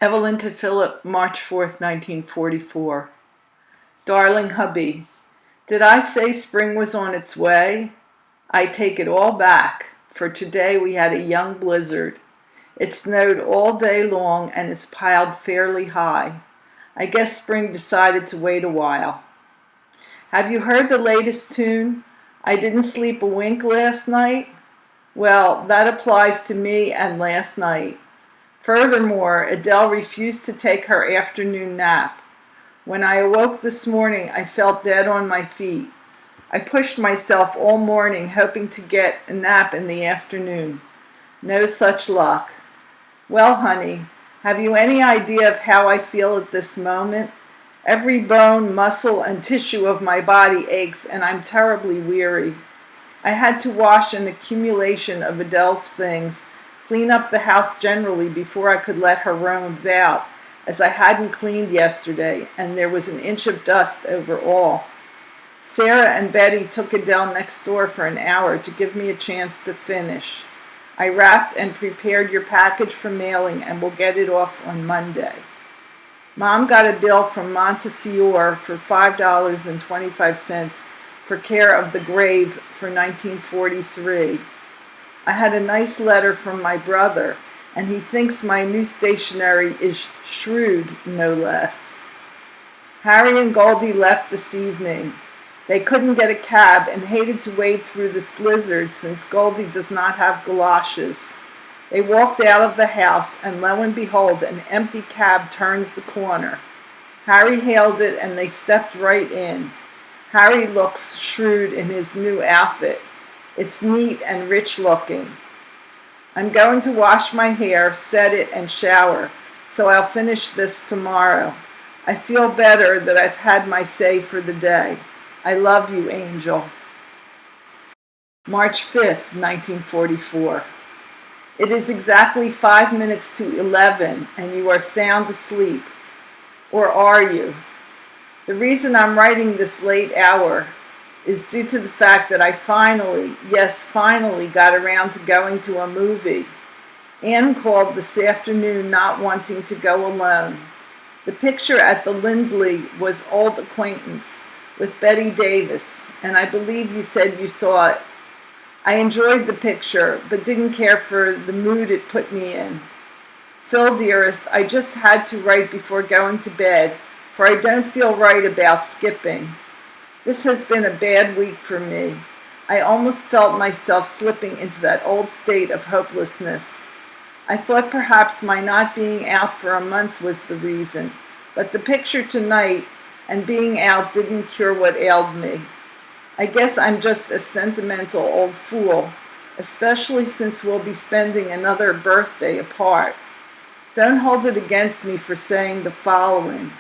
Evelyn to Philip, March 4th, 1944. Darling hubby, did I say spring was on its way? I take it all back, for today we had a young blizzard. It snowed all day long and is piled fairly high. I guess spring decided to wait a while. Have you heard the latest tune? I didn't sleep a wink last night? Well, that applies to me and last night. Furthermore, Adele refused to take her afternoon nap. When I awoke this morning, I felt dead on my feet. I pushed myself all morning hoping to get a nap in the afternoon. No such luck. Well, honey, have you any idea of how I feel at this moment? Every bone, muscle, and tissue of my body aches, and I'm terribly weary. I had to wash an accumulation of Adele's things, clean up the house generally before I could let her roam about, as I hadn't cleaned yesterday, and there was an inch of dust over all. Sarah and Betty took Adele next door for an hour to give me a chance to finish. I wrapped and prepared your package for mailing and will get it off on Monday. Mom got a bill from Montefiore for $5.25 for care of the grave for 1943. I had a nice letter from my brother, and he thinks my new stationery is shrewd, no less. Harry and Goldie left this evening. They couldn't get a cab and hated to wade through this blizzard since Goldie does not have galoshes. They walked out of the house, and lo and behold, an empty cab turns the corner. Harry hailed it, and they stepped right in. Harry looks shrewd in his new outfit. It's neat and rich looking. I'm going to wash my hair, set it, and shower, so I'll finish this tomorrow. I feel better that I've had my say for the day. I love you, Angel. March 5th, 1944. It is exactly 5 minutes to 11, and you are sound asleep. Or are you? The reason I'm writing this late hour is due to the fact that I finally got around to going to a movie. Anne called this afternoon not wanting to go alone. The picture at the Lindley was Old Acquaintance with Betty Davis, and I believe you said you saw it. I enjoyed the picture, but didn't care for the mood it put me in. Phil, dearest, I just had to write before going to bed, for I don't feel right about skipping. This has been a bad week for me. I almost felt myself slipping into that old state of hopelessness. I thought perhaps my not being out for a month was the reason, but the picture tonight and being out didn't cure what ailed me. I guess I'm just a sentimental old fool, especially since we'll be spending another birthday apart. Don't hold it against me for saying the following.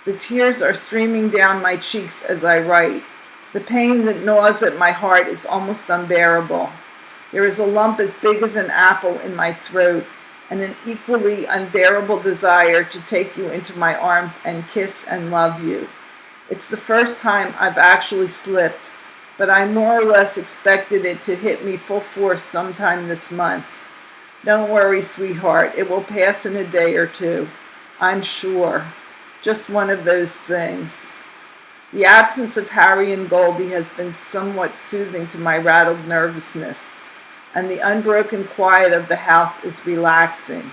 The tears are streaming down my cheeks as I write. The pain that gnaws at my heart is almost unbearable. There is a lump as big as an apple in my throat, and an equally unbearable desire to take you into my arms and kiss and love you. It's the first time I've actually slipped, but I more or less expected it to hit me full force sometime this month. Don't worry, sweetheart, it will pass in a day or two, I'm sure. Just one of those things. The absence of Harry and Goldie has been somewhat soothing to my rattled nervousness, and the unbroken quiet of the house is relaxing.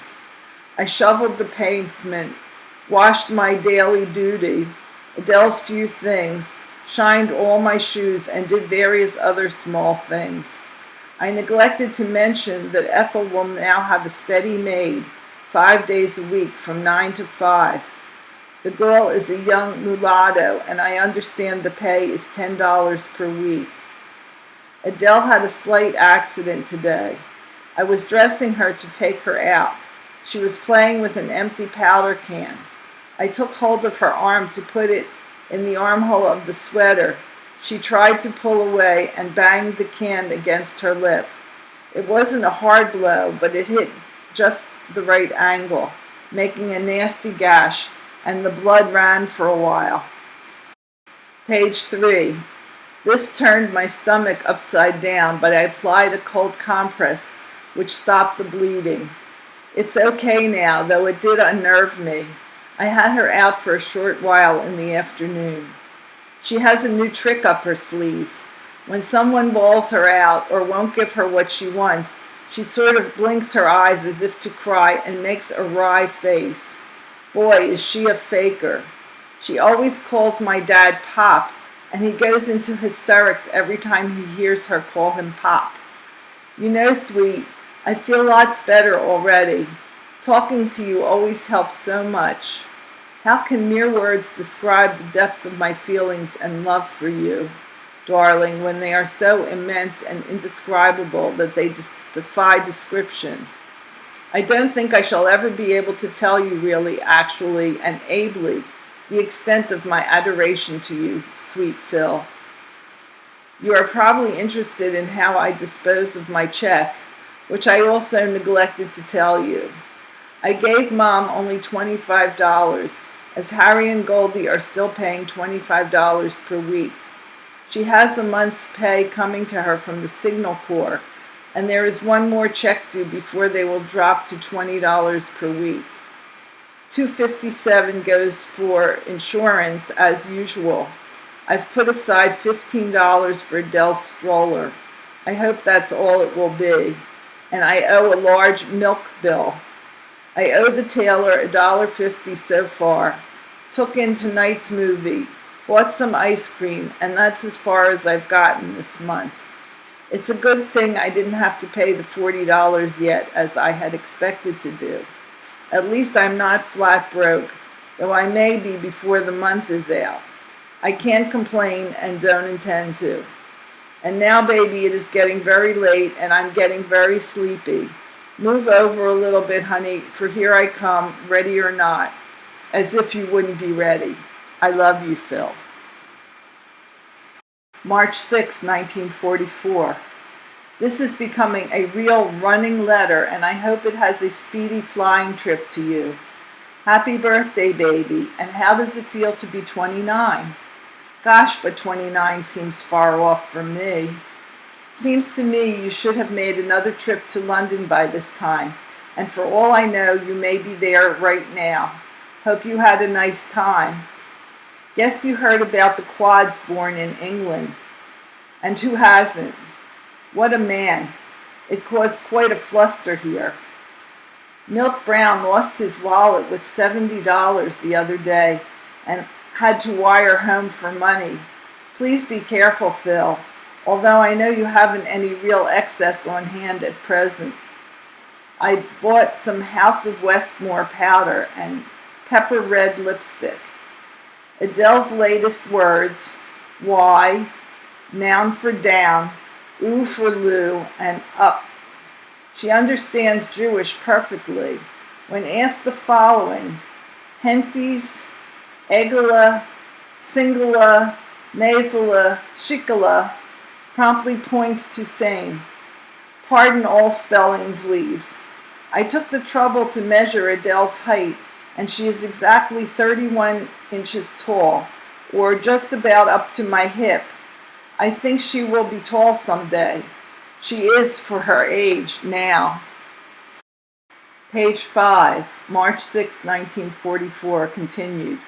I shoveled the pavement, washed my daily duty, Adele's few things, shined all my shoes, and did various other small things. I neglected to mention that Ethel will now have a steady maid 5 days a week from 9 to 5. The girl is a young mulatto, and I understand the pay is $10 per week. Adele had a slight accident today. I was dressing her to take her out. She was playing with an empty powder can. I took hold of her arm to put it in the armhole of the sweater. She tried to pull away and banged the can against her lip. It wasn't a hard blow, but it hit just the right angle, making a nasty gash, and the blood ran for a while. Page 3. This turned my stomach upside down, but I applied a cold compress, which stopped the bleeding. It's okay now, though it did unnerve me. I had her out for a short while in the afternoon. She has a new trick up her sleeve. When someone bawls her out or won't give her what she wants, she sort of blinks her eyes as if to cry and makes a wry face. Boy, is she a faker. She always calls my dad Pop, and he goes into hysterics every time he hears her call him Pop. You know, sweet, I feel lots better already. Talking to you always helps so much. How can mere words describe the depth of my feelings and love for you, darling, when they are so immense and indescribable that they defy description? I don't think I shall ever be able to tell you really, actually, and ably the extent of my adoration to you, sweet Phil. You are probably interested in how I dispose of my check, which I also neglected to tell you. I gave Mom only $25, as Harry and Goldie are still paying $25 per week. She has a month's pay coming to her from the Signal Corps, and there is one more check due before they will drop to $20 per week. $257 goes for insurance as usual. I've put aside $15 for Adele's stroller. I hope that's all it will be. And I owe a large milk bill. I owe the tailor $1.50 so far. Took in tonight's movie, bought some ice cream, and that's as far as I've gotten this month. It's a good thing I didn't have to pay the $40 yet, as I had expected to do. At least I'm not flat broke, though I may be before the month is out. I can't complain and don't intend to. And now, baby, it is getting very late and I'm getting very sleepy. Move over a little bit, honey, for here I come, ready or not, as if you wouldn't be ready. I love you, Phil. March 6, 1944. This is becoming a real running letter, and I hope it has a speedy flying trip to you. Happy birthday, baby, and how does it feel to be 29? Gosh, but 29 seems far off for me. Seems to me you should have made another trip to London by this time, and for all I know, you may be there right now. Hope you had a nice time. Guess you heard about the quads born in England. And who hasn't? What a man. It caused quite a fluster here. Milt Brown lost his wallet with $70 the other day and had to wire home for money. Please be careful, Phil, although I know you haven't any real excess on hand at present. I bought some House of Westmore powder and pepper red lipstick. Adele's latest words, why, noun for down, oo for loo, and up. She understands Jewish perfectly. When asked the following, henties, egala, singala, nasala, shikala, promptly points to same. Pardon all spelling, please. I took the trouble to measure Adele's height, and she is exactly 31 inches tall, or just about up to my hip. I think she will be tall someday. She is for her age now. Page 5, March 6, 1944, continued.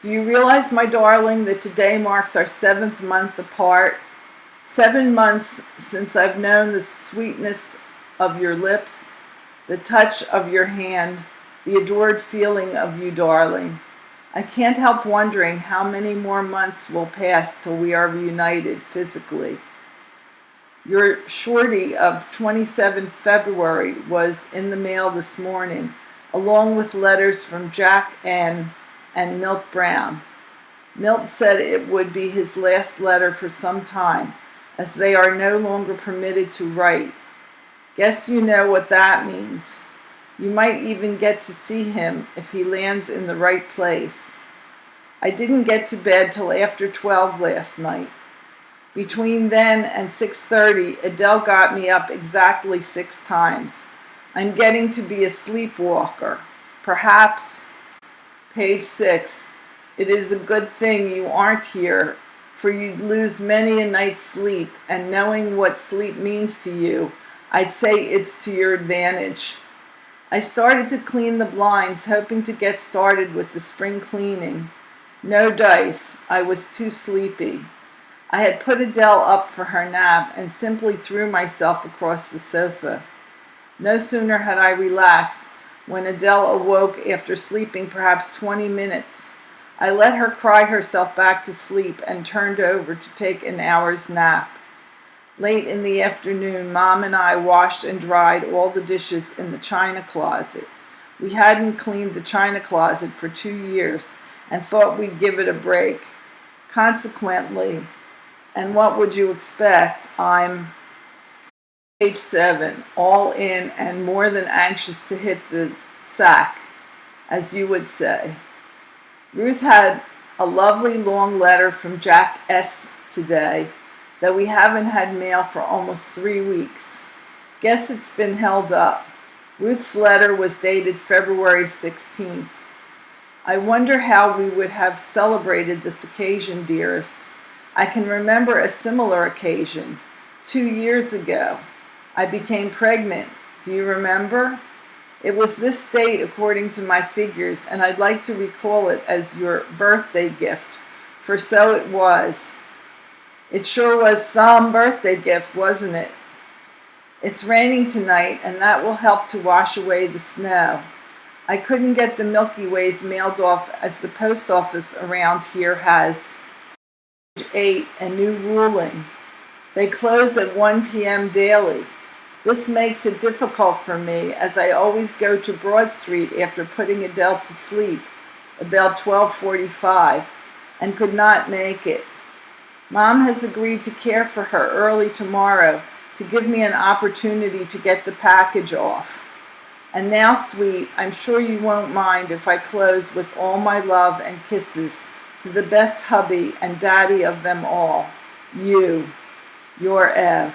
Do you realize, my darling, that today marks our 7th month apart? 7 months since I've known the sweetness of your lips, the touch of your hand, the adored feeling of you, darling. I can't help wondering how many more months will pass till we are reunited physically. Your shorty of 27 February was in the mail this morning, along with letters from Jack N. and Milt Brown. Milt said it would be his last letter for some time, as they are no longer permitted to write. Guess you know what that means. You might even get to see him if he lands in the right place. I didn't get to bed till after 12 last night. Between then and 6:30, Adele got me up exactly 6 times. I'm getting to be a sleepwalker. Perhaps. Page 6. It is a good thing you aren't here, for you'd lose many a night's sleep, and knowing what sleep means to you, I'd say it's to your advantage. I started to clean the blinds, hoping to get started with the spring cleaning. No dice. I was too sleepy. I had put Adele up for her nap and simply threw myself across the sofa. No sooner had I relaxed when Adele awoke after sleeping perhaps 20 minutes. I let her cry herself back to sleep and turned over to take an hour's nap. Late in the afternoon, Mom and I washed and dried all the dishes in the china closet. We hadn't cleaned the china closet for 2 years and thought we'd give it a break. Consequently, and what would you expect, I'm page 7, all in and more than anxious to hit the sack, as you would say. Ruth had a lovely long letter from Jack S. today that we haven't had mail for almost 3 weeks. Guess it's been held up. Ruth's letter was dated February 16th. I wonder how we would have celebrated this occasion, dearest. I can remember a similar occasion. 2 years ago, I became pregnant. Do you remember? It was this date according to my figures, and I'd like to recall it as your birthday gift, for so it was. It sure was some birthday gift, wasn't it? It's raining tonight, and that will help to wash away the snow. I couldn't get the Milky Ways mailed off as the post office around here has, page 8, a new ruling. They close at 1 p.m. daily. This makes it difficult for me, as I always go to Broad Street after putting Adele to sleep, about 12:45, and could not make it. Mom has agreed to care for her early tomorrow to give me an opportunity to get the package off. And now, sweet, I'm sure you won't mind if I close with all my love and kisses to the best hubby and daddy of them all, you, your Ev.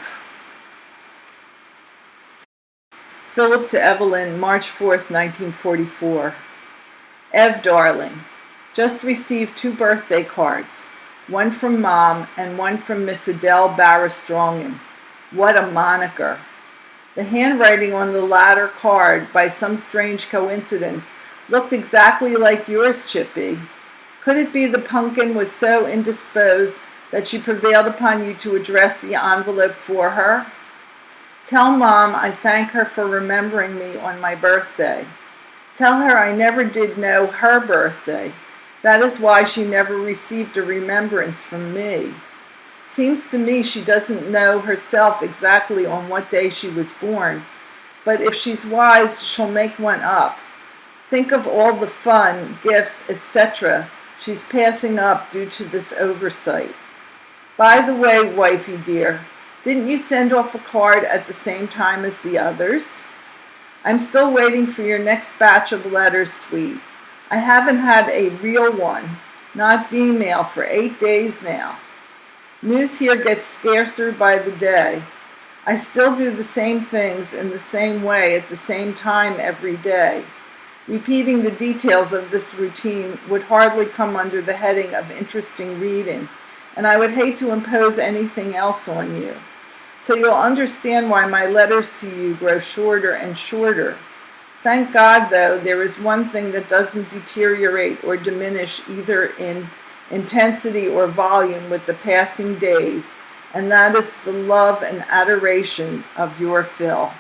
Philip to Evelyn, March 4th, 1944. Ev, darling, just received 2 birthday cards, one from Mom and one from Miss Adele Barrastrongen. What a moniker. The handwriting on the latter card, by some strange coincidence, looked exactly like yours, Chippy. Could it be the pumpkin was so indisposed that she prevailed upon you to address the envelope for her? Tell Mom I thank her for remembering me on my birthday. Tell her I never did know her birthday. That is why she never received a remembrance from me. Seems to me she doesn't know herself exactly on what day she was born, but if she's wise, she'll make one up. Think of all the fun, gifts, etc. she's passing up due to this oversight. By the way, wifey dear, didn't you send off a card at the same time as the others? I'm still waiting for your next batch of letters, sweet. I haven't had a real one, not V-mail, for 8 days now. News here gets scarcer by the day. I still do the same things in the same way at the same time every day. Repeating the details of this routine would hardly come under the heading of interesting reading, and I would hate to impose anything else on you. So you'll understand why my letters to you grow shorter and shorter. Thank God, though, there is one thing that doesn't deteriorate or diminish either in intensity or volume with the passing days, and that is the love and adoration of your Phil.